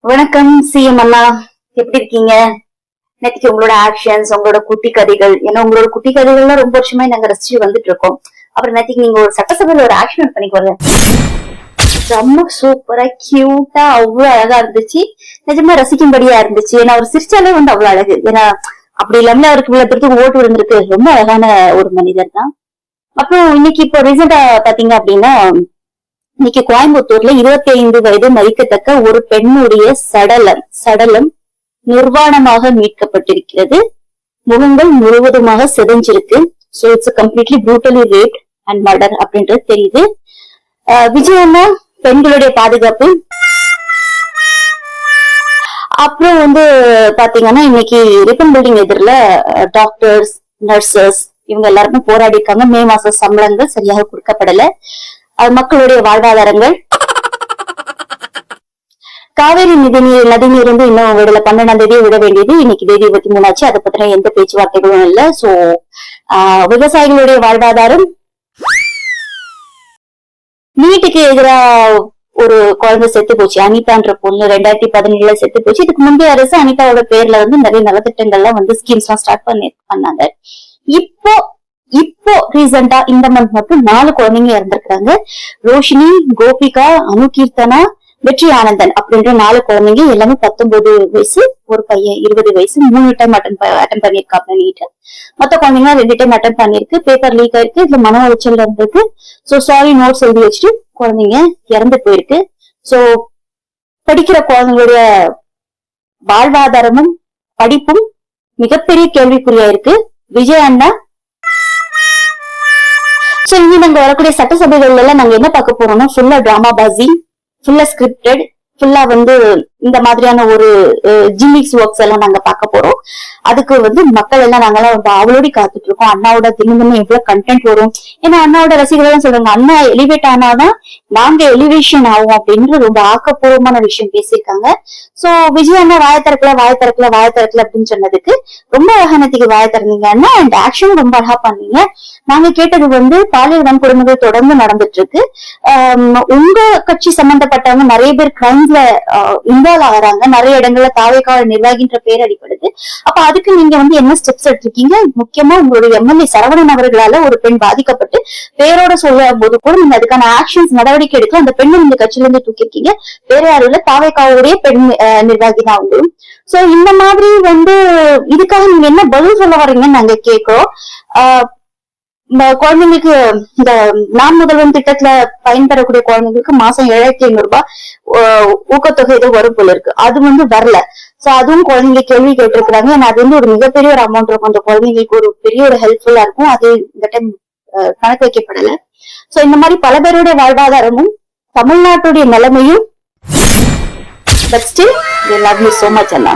வணக்கம் சிஎம் அண்ணா, எப்படி இருக்கீங்க? நேற்றுக்கு உங்களோட ஆக்ஷன்ஸ், உங்களோட குட்டி கதைகள், ஏன்னா உங்களோட குட்டி கதைகள்லாம் ரொம்ப வருஷமா நாங்க ரசிச்சு வந்துட்டு இருக்கோம். அப்புறம் நேற்றுக்கு நீங்க ஒரு சட்டசபையில ஒரு ஆக்ஷன் பண்ணிக்கோங்க, ரொம்ப சூப்பரா கியூட்டா அவ்வளவு அழகா இருந்துச்சு. நிஜமா ரசிக்கும்படியா இருந்துச்சு. ஏன்னா அவர் சிரிச்சாலே அவ்வளவு அழகு. ஏன்னா அப்படி இல்லாம அவருக்கு இவ்வளவு பேருக்கு ஓட்டு விழுந்திருக்கு. ரொம்ப அழகான ஒரு மனிதர் தான். அப்புறம் இன்னைக்கு இப்போ ரீசெண்டா பாத்தீங்க அப்படின்னா, இன்னைக்கு கோயம்புத்தூர்ல 25 வயது மதிக்கத்தக்க ஒரு பெண்ணுடைய சடலம் நிர்வாணமாக மீட்கப்பட்டிருக்கிறது. முகங்கள் முழுவதுமாக செதஞ்சிருக்கு. So it's completely brutally rape and murder அப்படின்றது தெரியுது. விஜயம்மா பெண்களுடைய பாதுகாப்பு. அப்புறம் பாத்தீங்கன்னா இன்னைக்கு ரிப்பன் பில்டிங் எதிரில டாக்டர்ஸ், நர்சஸ் இவங்க எல்லாருமே போராடி இருக்காங்க. மே மாச சம்பளங்கள் சரியாக கொடுக்கப்படல. மக்களுடைய வாழ்வாதாரங்கள். காவேரி நதிநீர் இன்னும் விடல. 12ஆம் தேதியை விட வேண்டியது. இன்னைக்கு தேதி 23 ஆச்சு. அதை பத்தின எந்த பேச்சுவார்த்தைகளும் இல்ல. சோ விவசாயிகளுடைய வாழ்வாதாரம். நீட்டுக்கு எதிராக ஒரு குழந்தை செத்து போச்சு. அனிதான்ற பொண்ணு 2017 செத்து போச்சு. இதுக்கு முந்தைய அரசு அனிதாவோட பேர்ல நிறைய நலத்திட்டங்கள்லாம் ஸ்கீம்ஸ் எல்லாம் ஸ்டார்ட் பண்ணாங்க. இப்போ ரீசெண்டா இந்த மந்த் மட்டும் 4 குழந்தைங்க இறந்திருக்காங்க. ரோஷினி, கோபிகா, அனுகீர்த்தனா, வெற்றி ஆனந்தன் அப்படின்ற 4 குழந்தைங்க. எல்லாமே 19 வயசு, ஒரு பையன் 20 வயசு. 3 டைம் அட்டன் பண்ணிருக்காங்க நீட். மொத்த குழந்தைங்க 2 டைம் அட்டன் பண்ணிருக்கு. பேப்பர் லீக் ஆயிருக்கு. இதுல மன உளைச்சல் இருந்திருக்கு. சோ சாரி நோட்ஸ் எழுதி வச்சுட்டு குழந்தைங்க இறந்து போயிருக்கு. சோ படிக்கிற குழந்தைங்களுடைய வாழ்வாதாரமும் படிப்பும் மிகப்பெரிய கேள்விக்குறியா இருக்கு. விஜய் அண்ணா, இனி நாங்க வரக்கூடிய சட்டசபைகள்ல எல்லாம் நாங்க என்ன பார்க்க போறோம்னா, ஃபுல்லா டிராமா பாசி, ஃபுல்லா ஸ்கிரிப்டட், ஃபுல்லா இந்த மாதிரியான ஒரு ஜிமிக்ஸ் ஒர்க்ஸ் எல்லாம் நாங்க பார்க்க போறோம். அதுக்கு மக்கள் எல்லாம் நாங்கெல்லாம் அவளோடி காத்துட்டு இருக்கோம். அண்ணாவோட தினமும் எவ்வளவு கண்டென்ட் வரும். ஏன்னா அண்ணாவோட ரசிகர்கள் சொல்றாங்க, அண்ணா எலிவேட் ஆனாதான் நாங்க எலிவேஷன் ஆகும் அப்படின்னு ரொம்ப ஆக்கப்பூர்வமான விஷயம் பேசியிருக்காங்க. சோ விஜய் அண்ணா வாய திறக்கல அப்படின்னு சொன்னதுக்கு ரொம்ப அழகானத்துக்கு வாய திறந்தீங்க அண்ணா. அண்ட் ஆக்ஷன் ரொம்ப அழகா பண்ணீங்க. நாங்க கேட்டது பாலியல் வன்கொடுமைகள் தொடர்ந்து நடந்துட்டு இருக்கு. உங்க கட்சி சம்பந்தப்பட்டவங்க நிறைய பேர் கிரைம்ஸ்ல இன்வால்வ் ஆகுறாங்க. நிறைய இடங்கள்ல தாவேக்கால நிர்வாகின்ற பேர் அடிப்படுது. அப்ப அதுக்கு நீங்க என்ன ஸ்டெப்ஸ் எடுத்திருக்கீங்க? முக்கியமா உங்களுடைய எம்எல்ஏ சரவணன் அவர்களால ஒரு பெண் பாதிக்கப்பட்டு பேரோட சொல்ல போது கூட நீங்க அதுக்கான ஆக்ஷன்ஸ் நடவடிக்கை எடுக்க அந்த பெண்ணை இந்த கட்சியில இருந்து தூக்கிருக்கீங்க. வேற யாரும் இல்ல, தாவேக்காவுடைய பெண் நிர்வாகி தான் அவங்களும். சோ இந்த மாதிரி இதுக்காக நீங்க என்ன பதில் சொல்ல வர்றீங்கன்னு நாங்க கேட்கிறோம். குழந்தைங்களுக்கு இந்த நான் முதல்வன் திட்டத்துல பயன்பெறக்கூடிய குழந்தைங்களுக்கு மாசம் 7500 ரூபாய் ஊக்கத்தொகை ஏதோ வரும் போல இருக்கு. அது வரல. சோ அதுவும் குழந்தைங்க கேள்வி கேட்டிருக்கிறாங்க. ஏன்னா அது ஒரு மிகப்பெரிய ஒரு அமௌண்ட் இருக்கும். அந்த குழந்தைங்களுக்கு ஒரு பெரிய ஒரு ஹெல்ப்ஃபுல்லா இருக்கும். அது இந்த டைம் கணக்கு வைக்கப்படல. சோ இந்த மாதிரி பல பேருடைய வாழ்வாதாரமும் தமிழ்நாட்டுடைய நிலைமையும். But still, we love you so much, Anna.